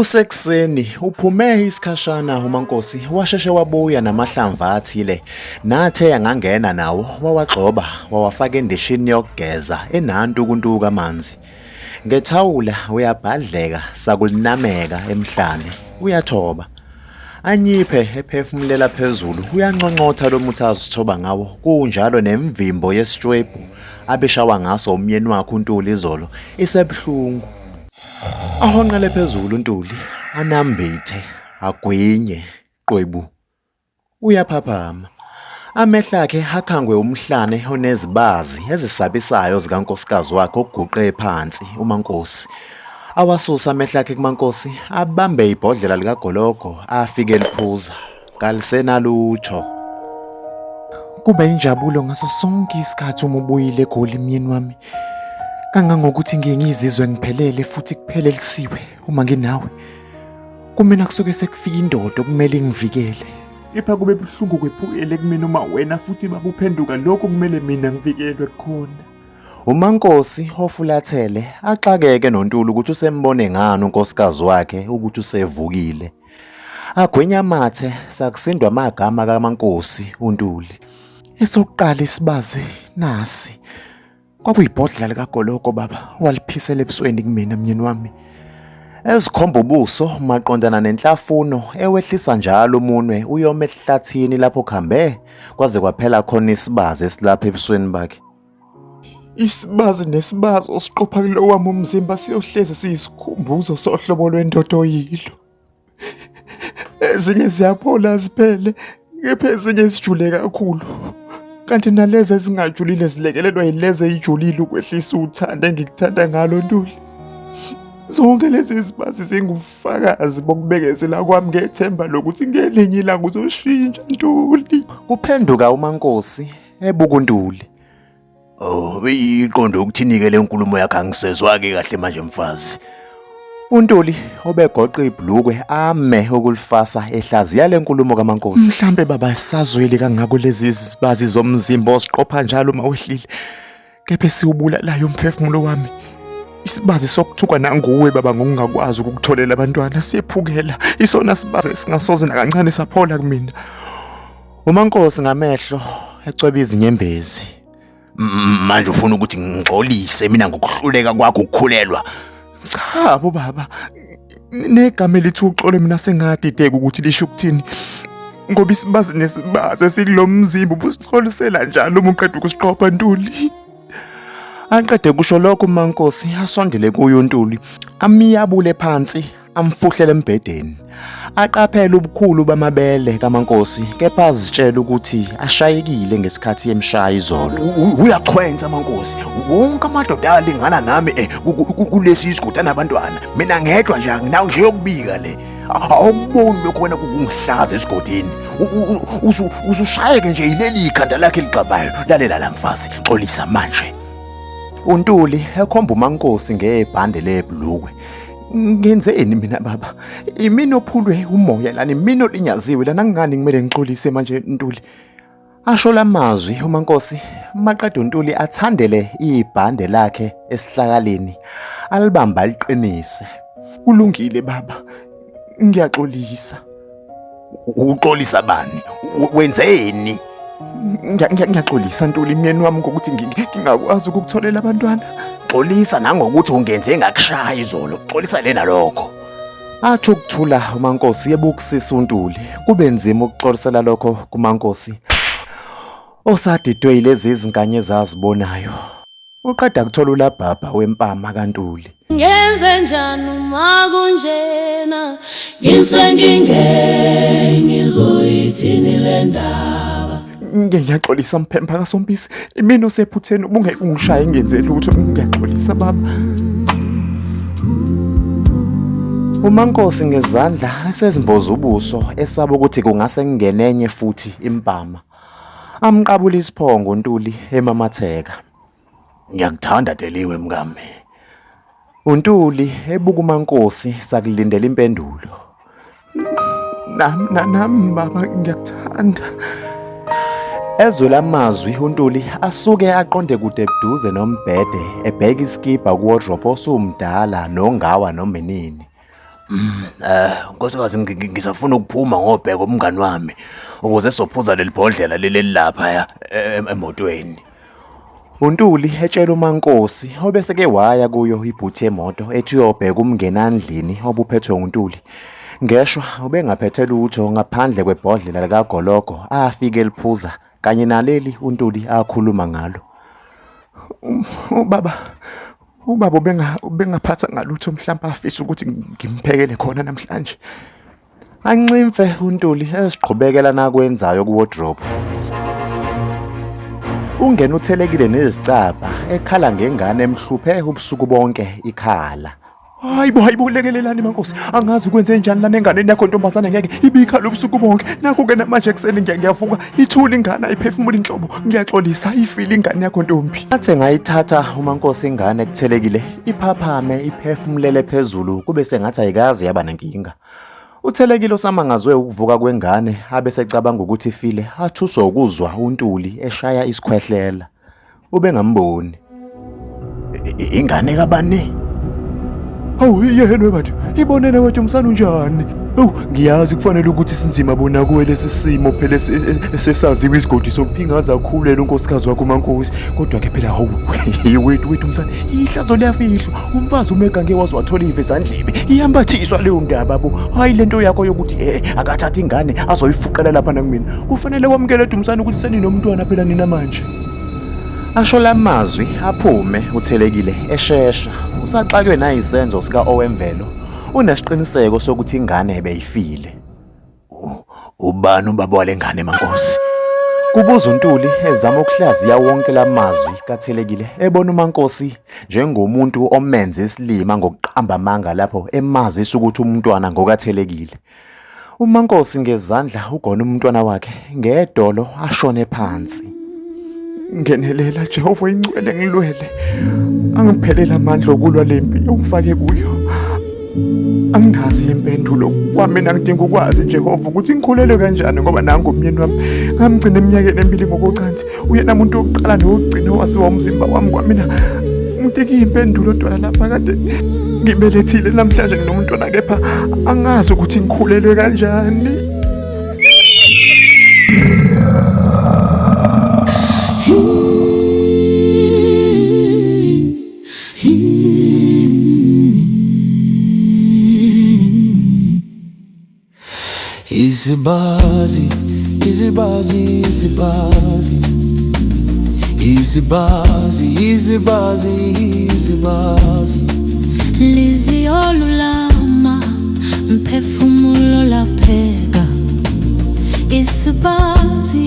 Kusekuseni uphume isikhashana uMaNkosi washeshe wabuya namahlamvu athile nathe angangena nawo wawagxoba wawafaka endishini yokugeza enantukuntuku amanzi. Ngethawula uyabhadleka sakulinameka emhlane uyathoba. Anyiphe ephefumulela phezulu uyanqonqotha lo muthi azithoba ngawo kunjalo nemvimbo yesitshwebhu abeshawa ngaso umyeni wakhe uNtuli izolo isebuhlungu. Ahonqele phezulu uNtuli anambithe agwinye qwebu uyaphaphama amehla akhe akhangwe umhlane onezibazi ezisabisayo zikankosikazi wakhe okuguqe phansi uMaNkosi awasusa amehla akhe kuMaNkosi abambe ibhodlela likagologo afike liphuza kalisenalutho. Kuba injabulo ngaso sonke isikhathi uma ubuyile eGoli myeni wami, kangangokuthi ngiyizizwe ngiphelele futhi kuphelelisiwe uma nginawe. Kumina kusuke sekufika indodo kumele ingivikele. Kepha kube buhlungu kwephukele kumina uma wena futhi babuphenduka lokho kumele mina ngivikelwe kukhona. uMaNkosi ofulathele axakeke noNtuli ukuthi usembone ngani unkosikazi wakhe ukuthi usevukile. Agwenya amathe sakusindwa amagama kaMaNkosi uNtuli. Esokuqala isibazi nasi. Kwakuyibhodlela likagologo baba waliphisela ebusweni kumina myeni wami. Ezikhomba ubuso maqondana nenhlafuno ewehlisa njalo umunwe uyoma ehlathini lapho khambe kwaze kwaphela khona isibazi esilapha ebusweni bakhe. Isibazi nesibazo siqopha kulo wami umzimba siyohleze siyisikhumbuzo sohlobo lwendodo oyilo. Ezinye ziyaphola ziphele kepha ezinye zijule kakhulu. Kanti nalezi ezingajulile zilekelelwa yilezi eyijulile ukwehlisa uthando engikuthanda ngalo Ntuli. Zonke lezi zibazi zingufakazi bokubekezela kwami ngethemba lokuthi ngelinye ilanga uzoshintsha Ntuli. Kuphenduka uMaNkosi ebuka uNtuli. Oh, iqonde ukuthini-ke le nkulumo yakhe angisezwake kahle manje mfazi. uNtuli obegoqa ibhlukwe ame ukulifasa ehlaziya le nkulumo kaMaNkosi. Mhlambe baba sazweli kangako lezi zibazi zomzimba osiqopha njalo uma wehlile. Kepha siwubulalayo umphefumulo wami. Isibazi sokuthukwa nanguwe baba ngokungakwazi ukukutholela abantwana siyephukela. Isona sibazi singasoze nakancane saphola kumina. uMaNkosi ngamehlo ecweba izinyembezi. Manje ufuna ukuthi ngixolise mina ngokuhluleka kwakho ukukhulelwa? Cha bo baba, negama elithi uxolo mina sengadideka ukuthi lisho ukuthini. Ngoba isibazi nesibazi esikulo mzimba ubusixolisela njalo uma uqeda ukusiqopha Ntuli. Aqede kusho lokho uMaNkosi asondele kuyo uNtuli, amiyabule phansi, amfuhlele embhedeni. Aqaphela ubukhulu bamabele kaMaNkosi kepha azitshela ukuthi ashayekile ngesikhathi yemshaya izolo. Uyachwenza uMaNkosi, wonke amadoda alingana nami kulesi isigudi nabantwana. Mina ngedwa nje anginawo nje yokubika le. Awuboni lokho wena kungihlaza esigodini. Usushayeke nje yileli ikhanda lakhe liqabayo. Lalela la mfazi, xolisa manje. uNtuli ekhomba uMaNkosi ngebhande lebhlukwe. Ngenzeni mina baba? Imini ophulwe umoya lana, imini olinyaziwe lana, ngani kumele ngixolise manje Ntuli? Asho lamazwi uMaNkosi maqeda uNtuli athandele ibhande lakhe esihlakaleni alibamba liqinise. Kulungile baba, ngiyaxolisa. Uxolisa bani? Wenzeni? Ngiyaxolisa Ntuli myeni wami ngokuthi ngingakwazi ukukutholela abantwana. Xolisa nangokuthi ungenze ngakushaya izolo. Xolisa lena lokho. Athi ukuthula uMaNkosi yebukisisa uNtuli. Kube nzima ukuxolisela lokho kuMaNkosi osadidwe yilezi izinkanye ezazibonayo. Uqeda kuthola ulabhabha wempama kaNtuli. Ngenze njani uma kunjena ngizoyithini le ndaba. Ngiyaxolisa mphemba kaSompisi, imini osephutheni ubungeke ungishaye ngenze lutho. Ngiyaxolisa baba. uMaNkosi ngezandla esezimboza ubuso esaba ukuthi kungase kungenenye futhi impama. Amqabula isiphongo uNtuli emamatheka. Ngiyakuthanda Deliwe mngami. uNtuli ebuka uMaNkosi sakulindela impendulo. Nami baba ngiyakuthanda. Ezwe lamazwi uNtuli asuke aqonde kude kuduze nombhede ebheka iskipa kuwardrobe osumdala nongawa noma inini. Nkosikazi ngisafuna ukuphuma ngobheka umngani wami ukuze sophuza leli bhodlela leli lapha emotweni. uNtuli etshela uMankosi obese ke waya kuyo ibhuthi yemoto ethi uyobheka umngenandlini obuphethwe uNtuli. Ngeshwa ubengaphethe lutho ngaphandle kwebhodlela likaGologo afike eliphuza kanye naleli uNtuli akhuluma ngalo. Ubaba ubengaphatha ngalutho mhlawumbe afisa ukuthi ngimphekele khona namhlanje. Ancimfe uNtuli esiqhubekela nakwenzayo kuwardrobe. Ungena uthelekile nezicaba ekhala ngengane emhluphe ubusuku bonke ikhala. Hayibo lekelelani Mankosi, angazi ukwenze njani lana enganeni yakho ntombazana ngeke ibikhala ubusuku bonke. Nakho ke namanje ekseni ngiyavuka ithula ingane ayiphefumula inhlobo, ngiyaxolisa ifile ingane yakho ntombi. Athe ngayithatha uMankosi ingane ekuthelekile iphaphame iphefumulele phezulu kube sengathi ayikazi yaba nenkinga. Uthelekile osamangazwe ukuvuka kwengane abese ecabanga ukuthi ifile athuswa ukuzwa uNtuli eshaya isikhwehlela. Ubengamboni. Ingane kabani? Hawu yena bantu, ibonene wethu umsana unjani? Ngiyazi kufanele ukuthi sinzima bona kuwe lesi simo phela sesaziwe isigodi sokuphingaza akhulela unkosikazi wakho uMankosi. Kodwa ke phela hawu wethu umsana, ihlazo liyafihlwa. Umfazi umega ngeke wazi wathola ive ezandlebe. Iyambathiswa leyo ndaba bo. Hayi lento yakho yokuthi akathatha ingane azoyifuqela lapha nakumina. Kufanele wamukele umsana ukuthi seninomntwana phela nina manje. Asho lamazwi aphume uthelekile eshesha usaxakwe nayisenzo sika owemvelo unesiqiniseko sokuthi ingane ebeyifile. Ubani ubaba walengane Mankosi? Kubuza uNtuli ezama ukuhlaziya wonke lamazwi kathelekile ebona uMankosi njengomuntu omenze isilima ngokuqamba amanga lapho emazisa ukuthi umntwana ngokathelekile. uMankosi ngezandla ugona umntwana wakhe ngedolo ashone phansi. Ngenelela Jehova ingcwele ngilwele. Angiphelela amandla okulwa lempi ongifake kuyo. Anginazi impendulo kwami ngidinga ukwazi Jehova ukuthi ngikhulelwe kanjani ngoba nangu umyeni wami ngamgcina eminyakeni emibili ngokocansi. Uyena umuntu oqala nokugcina wasiwa umzimba wami kwamina. Ngidinga impendulo dwala lapha kade ngibelethile namhlanje nginomntwana kepha angazi ukuthi ngikhulelwe kanjani. Izibazi liziolulama mphefumulo lapheka. Isibazi